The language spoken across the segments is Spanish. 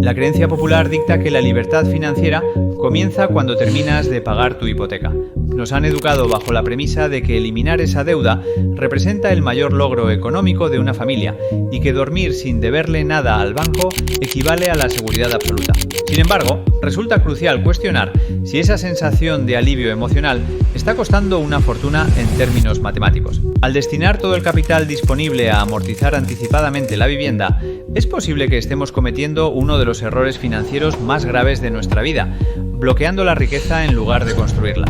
La creencia popular dicta que la libertad financiera comienza cuando terminas de pagar tu hipoteca. Nos han educado bajo la premisa de que eliminar esa deuda representa el mayor logro económico de una familia y que dormir sin deberle nada al banco equivale a la seguridad absoluta. Sin embargo, resulta crucial cuestionar si esa sensación de alivio emocional está costando una fortuna en términos matemáticos. Al destinar todo el capital disponible a amortizar anticipadamente la vivienda, es posible que estemos cometiendo uno de los errores financieros más graves de nuestra vida, bloqueando la riqueza en lugar de construirla.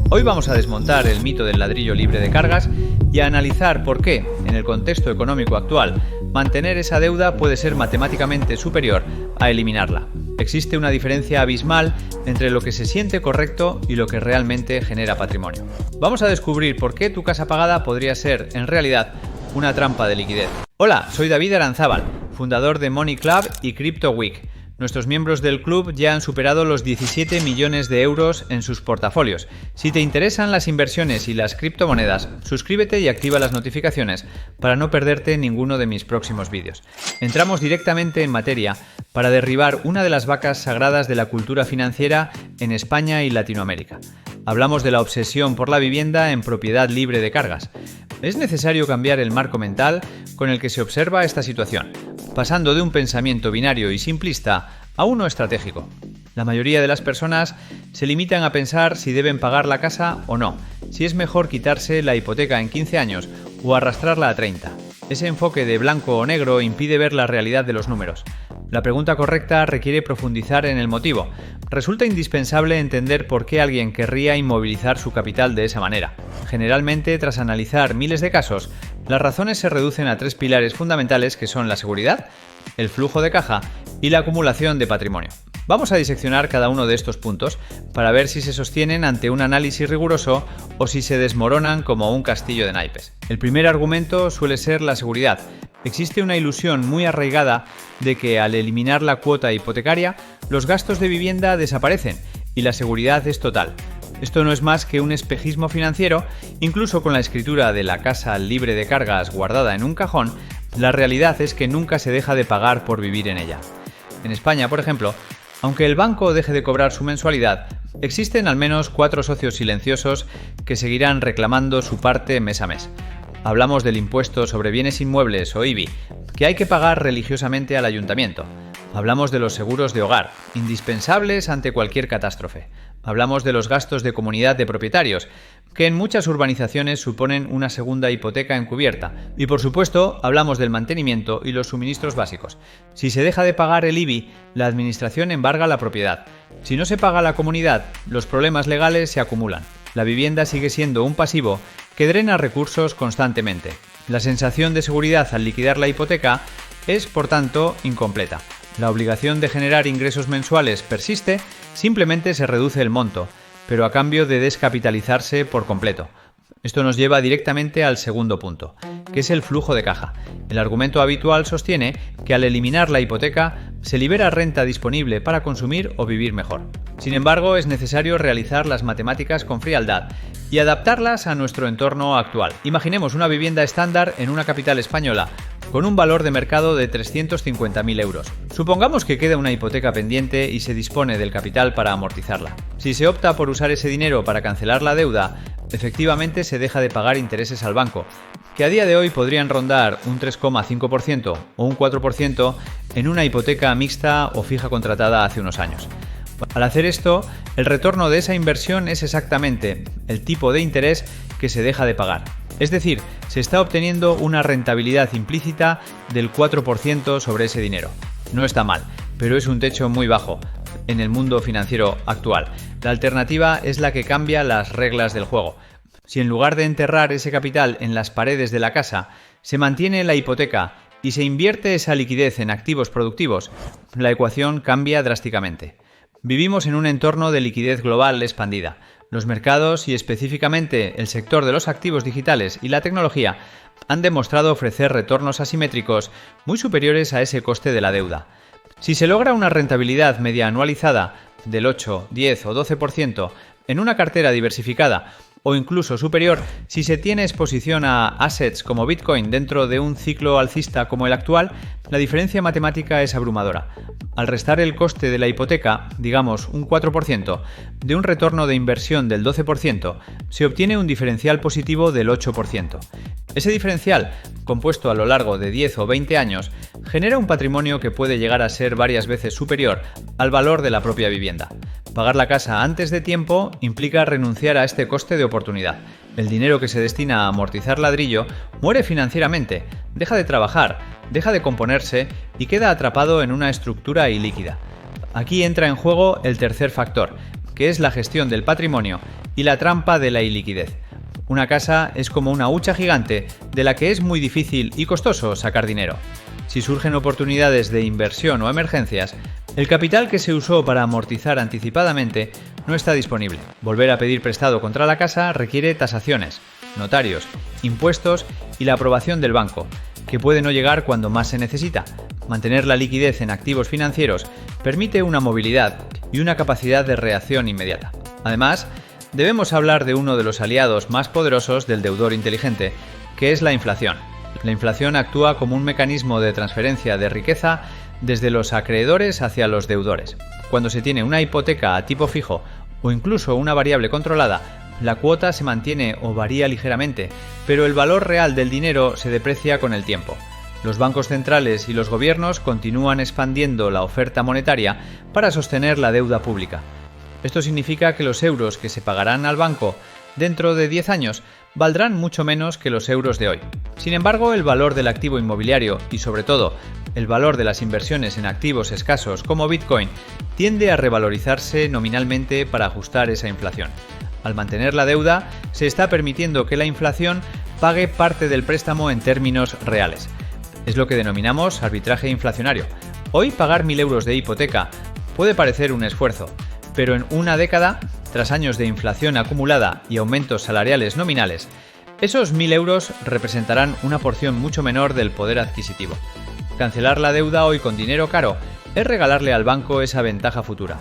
Hoy vamos a desmontar el mito del ladrillo libre de cargas y a analizar por qué, en el contexto económico actual, mantener esa deuda puede ser matemáticamente superior a eliminarla. Existe una diferencia abismal entre lo que se siente correcto y lo que realmente genera patrimonio. Vamos a descubrir por qué tu casa pagada podría ser, en realidad, una trampa de liquidez. Hola, soy David Aranzábal, fundador de Money Club y Crypto Week. Nuestros miembros del club ya han superado los 17 millones de euros en sus portafolios. Si te interesan las inversiones y las criptomonedas, suscríbete y activa las notificaciones para no perderte ninguno de mis próximos vídeos. Entramos directamente en materia para derribar una de las vacas sagradas de la cultura financiera en España y Latinoamérica. Hablamos de la obsesión por la vivienda en propiedad libre de cargas. Es necesario cambiar el marco mental con el que se observa esta situación, pasando de un pensamiento binario y simplista a uno estratégico. La mayoría de las personas se limitan a pensar si deben pagar la casa o no, si es mejor quitarse la hipoteca en 15 años o arrastrarla a 30. Ese enfoque de blanco o negro impide ver la realidad de los números. La pregunta correcta requiere profundizar en el motivo. Resulta indispensable entender por qué alguien querría inmovilizar su capital de esa manera. Generalmente, tras analizar miles de casos, las razones se reducen a tres pilares fundamentales que son la seguridad, el flujo de caja y la acumulación de patrimonio. Vamos a diseccionar cada uno de estos puntos para ver si se sostienen ante un análisis riguroso o si se desmoronan como un castillo de naipes. El primer argumento suele ser la seguridad. Existe una ilusión muy arraigada de que al eliminar la cuota hipotecaria, los gastos de vivienda desaparecen y la seguridad es total. Esto no es más que un espejismo financiero. Incluso con la escritura de la casa libre de cargas guardada en un cajón, la realidad es que nunca se deja de pagar por vivir en ella. En España, por ejemplo, aunque el banco deje de cobrar su mensualidad, existen al menos 4 socios silenciosos que seguirán reclamando su parte mes a mes. Hablamos del impuesto sobre bienes inmuebles o IBI, que hay que pagar religiosamente al ayuntamiento. Hablamos de los seguros de hogar, indispensables ante cualquier catástrofe. Hablamos de los gastos de comunidad de propietarios, que en muchas urbanizaciones suponen una segunda hipoteca encubierta. Y por supuesto, hablamos del mantenimiento y los suministros básicos. Si se deja de pagar el IBI, la administración embarga la propiedad. Si no se paga a la comunidad, los problemas legales se acumulan. La vivienda sigue siendo un pasivo que drena recursos constantemente. La sensación de seguridad al liquidar la hipoteca es, por tanto, incompleta. La obligación de generar ingresos mensuales persiste, simplemente se reduce el monto, pero a cambio de descapitalizarse por completo. Esto nos lleva directamente al segundo punto, que es el flujo de caja. El argumento habitual sostiene que al eliminar la hipoteca se libera renta disponible para consumir o vivir mejor. Sin embargo, es necesario realizar las matemáticas con frialdad y adaptarlas a nuestro entorno actual. Imaginemos una vivienda estándar en una capital española con un valor de mercado de 350.000 euros. Supongamos que queda una hipoteca pendiente y se dispone del capital para amortizarla. Si se opta por usar ese dinero para cancelar la deuda, efectivamente se deja de pagar intereses al banco, que a día de hoy podrían rondar un 3,5% o un 4% en una hipoteca mixta o fija contratada hace unos años. Al hacer esto, el retorno de esa inversión es exactamente el tipo de interés que se deja de pagar. Es decir, se está obteniendo una rentabilidad implícita del 4% sobre ese dinero. No está mal, pero es un techo muy bajo en el mundo financiero actual. La alternativa es la que cambia las reglas del juego. Si en lugar de enterrar ese capital en las paredes de la casa, se mantiene la hipoteca y se invierte esa liquidez en activos productivos, la ecuación cambia drásticamente. Vivimos en un entorno de liquidez global expandida. Los mercados y específicamente el sector de los activos digitales y la tecnología han demostrado ofrecer retornos asimétricos muy superiores a ese coste de la deuda. Si se logra una rentabilidad media anualizada del 8, 10 o 12% en una cartera diversificada o incluso superior si se tiene exposición a assets como Bitcoin dentro de un ciclo alcista como el actual, la diferencia matemática es abrumadora. Al restar el coste de la hipoteca, digamos un 4%, de un retorno de inversión del 12%, se obtiene un diferencial positivo del 8%. Ese diferencial, compuesto a lo largo de 10 o 20 años, genera un patrimonio que puede llegar a ser varias veces superior al valor de la propia vivienda. Pagar la casa antes de tiempo implica renunciar a este coste de oportunidad. El dinero que se destina a amortizar ladrillo muere financieramente, deja de trabajar, deja de componerse y queda atrapado en una estructura ilíquida. Aquí entra en juego el tercer factor, que es la gestión del patrimonio y la trampa de la iliquidez. Una casa es como una hucha gigante de la que es muy difícil y costoso sacar dinero. Si surgen oportunidades de inversión o emergencias, el capital que se usó para amortizar anticipadamente no está disponible. Volver a pedir prestado contra la casa requiere tasaciones, notarios, impuestos y la aprobación del banco, que puede no llegar cuando más se necesita. Mantener la liquidez en activos financieros permite una movilidad y una capacidad de reacción inmediata. Además, debemos hablar de uno de los aliados más poderosos del deudor inteligente, que es la inflación. La inflación actúa como un mecanismo de transferencia de riqueza desde los acreedores hacia los deudores. Cuando se tiene una hipoteca a tipo fijo o incluso una variable controlada, la cuota se mantiene o varía ligeramente, pero el valor real del dinero se deprecia con el tiempo. Los bancos centrales y los gobiernos continúan expandiendo la oferta monetaria para sostener la deuda pública. Esto significa que los euros que se pagarán al banco dentro de 10 años valdrán mucho menos que los euros de hoy. Sin embargo, el valor del activo inmobiliario y, sobre todo, el valor de las inversiones en activos escasos como Bitcoin tiende a revalorizarse nominalmente para ajustar esa inflación. Al mantener la deuda, se está permitiendo que la inflación pague parte del préstamo en términos reales. Es lo que denominamos arbitraje inflacionario. Hoy pagar 1.000 euros de hipoteca puede parecer un esfuerzo, pero en una década, tras años de inflación acumulada y aumentos salariales nominales, esos 1.000 euros representarán una porción mucho menor del poder adquisitivo. Cancelar la deuda hoy con dinero caro es regalarle al banco esa ventaja futura.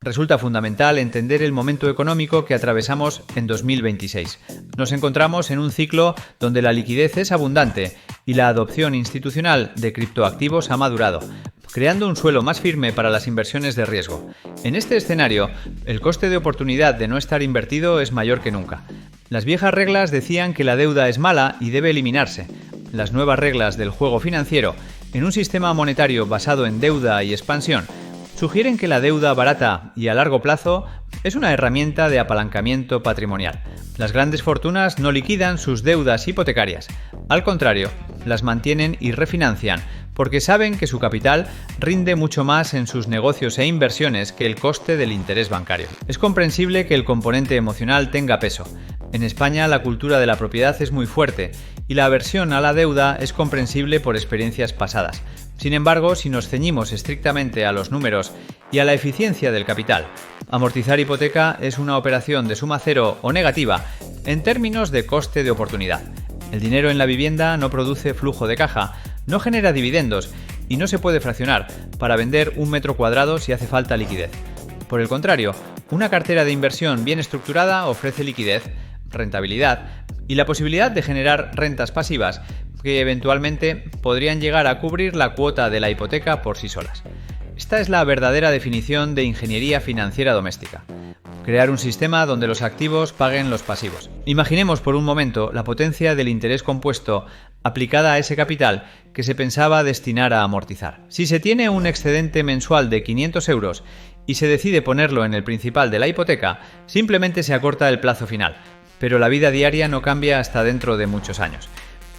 Resulta fundamental entender el momento económico que atravesamos en 2026. Nos encontramos en un ciclo donde la liquidez es abundante y la adopción institucional de criptoactivos ha madurado, creando un suelo más firme para las inversiones de riesgo. En este escenario, el coste de oportunidad de no estar invertido es mayor que nunca. Las viejas reglas decían que la deuda es mala y debe eliminarse. Las nuevas reglas del juego financiero, en un sistema monetario basado en deuda y expansión, sugieren que la deuda barata y a largo plazo es una herramienta de apalancamiento patrimonial. Las grandes fortunas no liquidan sus deudas hipotecarias. Al contrario, las mantienen y refinancian, porque saben que su capital rinde mucho más en sus negocios e inversiones que el coste del interés bancario. Es comprensible que el componente emocional tenga peso. En España la cultura de la propiedad es muy fuerte y la aversión a la deuda es comprensible por experiencias pasadas. Sin embargo, si nos ceñimos estrictamente a los números y a la eficiencia del capital, amortizar hipoteca es una operación de suma cero o negativa en términos de coste de oportunidad. El dinero en la vivienda no produce flujo de caja, no genera dividendos y no se puede fraccionar para vender un metro cuadrado si hace falta liquidez. Por el contrario, una cartera de inversión bien estructurada ofrece liquidez, rentabilidad y la posibilidad de generar rentas pasivas que eventualmente podrían llegar a cubrir la cuota de la hipoteca por sí solas. Esta es la verdadera definición de ingeniería financiera doméstica. Crear un sistema donde los activos paguen los pasivos. Imaginemos por un momento la potencia del interés compuesto aplicada a ese capital que se pensaba destinar a amortizar. Si se tiene un excedente mensual de 500 euros y se decide ponerlo en el principal de la hipoteca, simplemente se acorta el plazo final, pero la vida diaria no cambia hasta dentro de muchos años.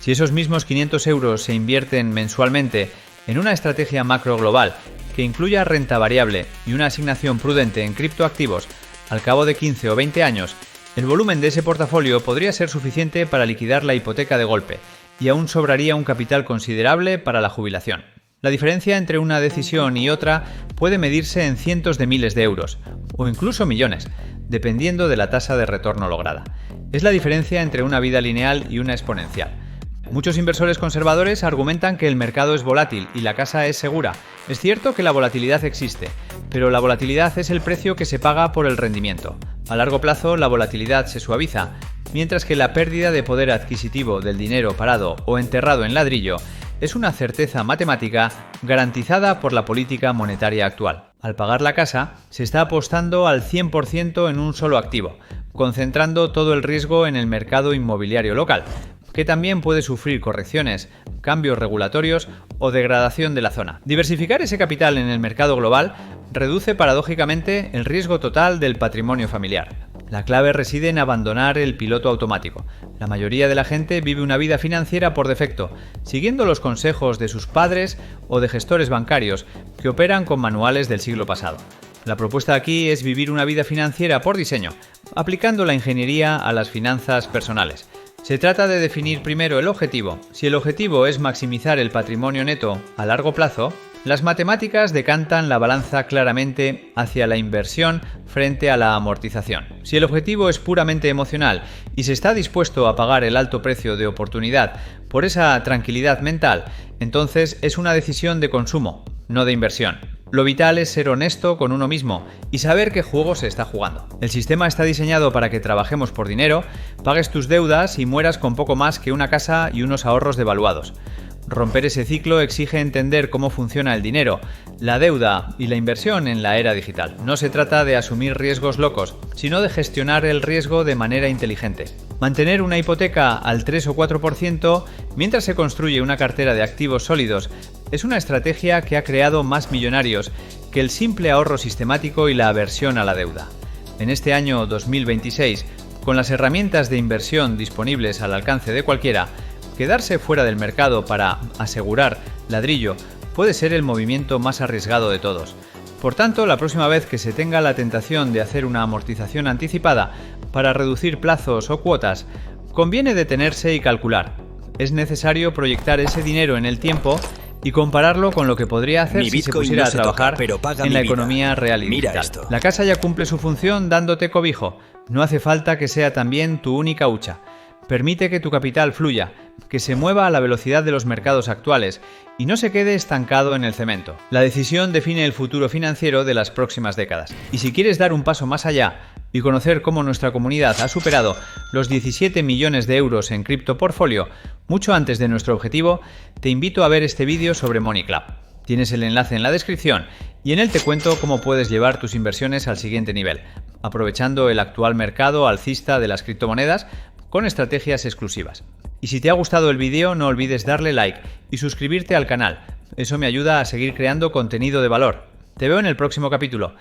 Si esos mismos 500 euros se invierten mensualmente en una estrategia macro global que incluya renta variable y una asignación prudente en criptoactivos, al cabo de 15 o 20 años, el volumen de ese portafolio podría ser suficiente para liquidar la hipoteca de golpe y aún sobraría un capital considerable para la jubilación. La diferencia entre una decisión y otra puede medirse en cientos de miles de euros, o incluso millones, dependiendo de la tasa de retorno lograda. Es la diferencia entre una vida lineal y una exponencial. Muchos inversores conservadores argumentan que el mercado es volátil y la casa es segura. Es cierto que la volatilidad existe, pero la volatilidad es el precio que se paga por el rendimiento. A largo plazo, la volatilidad se suaviza, mientras que la pérdida de poder adquisitivo del dinero parado o enterrado en ladrillo es una certeza matemática garantizada por la política monetaria actual. Al pagar la casa, se está apostando al 100% en un solo activo, concentrando todo el riesgo en el mercado inmobiliario local, que también puede sufrir correcciones, cambios regulatorios o degradación de la zona. Diversificar ese capital en el mercado global reduce paradójicamente el riesgo total del patrimonio familiar. La clave reside en abandonar el piloto automático. La mayoría de la gente vive una vida financiera por defecto, siguiendo los consejos de sus padres o de gestores bancarios que operan con manuales del siglo pasado. La propuesta aquí es vivir una vida financiera por diseño, aplicando la ingeniería a las finanzas personales. Se trata de definir primero el objetivo. Si el objetivo es maximizar el patrimonio neto a largo plazo, las matemáticas decantan la balanza claramente hacia la inversión frente a la amortización. Si el objetivo es puramente emocional y se está dispuesto a pagar el alto precio de oportunidad por esa tranquilidad mental, entonces es una decisión de consumo, no de inversión. Lo vital es ser honesto con uno mismo y saber qué juego se está jugando. El sistema está diseñado para que trabajemos por dinero, pagues tus deudas y mueras con poco más que una casa y unos ahorros devaluados. Romper ese ciclo exige entender cómo funciona el dinero, la deuda y la inversión en la era digital. No se trata de asumir riesgos locos, sino de gestionar el riesgo de manera inteligente. Mantener una hipoteca al 3 o 4% mientras se construye una cartera de activos sólidos es una estrategia que ha creado más millonarios que el simple ahorro sistemático y la aversión a la deuda. En este año 2026, con las herramientas de inversión disponibles al alcance de cualquiera, quedarse fuera del mercado para asegurar ladrillo puede ser el movimiento más arriesgado de todos. Por tanto, la próxima vez que se tenga la tentación de hacer una amortización anticipada para reducir plazos o cuotas, conviene detenerse y calcular. Es necesario proyectar ese dinero en el tiempo y compararlo con lo que podría hacer si se pusiera a trabajar en la economía real y digital. La casa ya cumple su función dándote cobijo. No hace falta que sea también tu única hucha. Permite que tu capital fluya, que se mueva a la velocidad de los mercados actuales y no se quede estancado en el cemento. La decisión define el futuro financiero de las próximas décadas. Y si quieres dar un paso más allá y conocer cómo nuestra comunidad ha superado los 17 millones de euros en criptoportfolio mucho antes de nuestro objetivo, te invito a ver este vídeo sobre Money Club. Tienes el enlace en la descripción y en él te cuento cómo puedes llevar tus inversiones al siguiente nivel, aprovechando el actual mercado alcista de las criptomonedas con estrategias exclusivas. Y si te ha gustado el vídeo, no olvides darle like y suscribirte al canal. Eso me ayuda a seguir creando contenido de valor. Te veo en el próximo capítulo.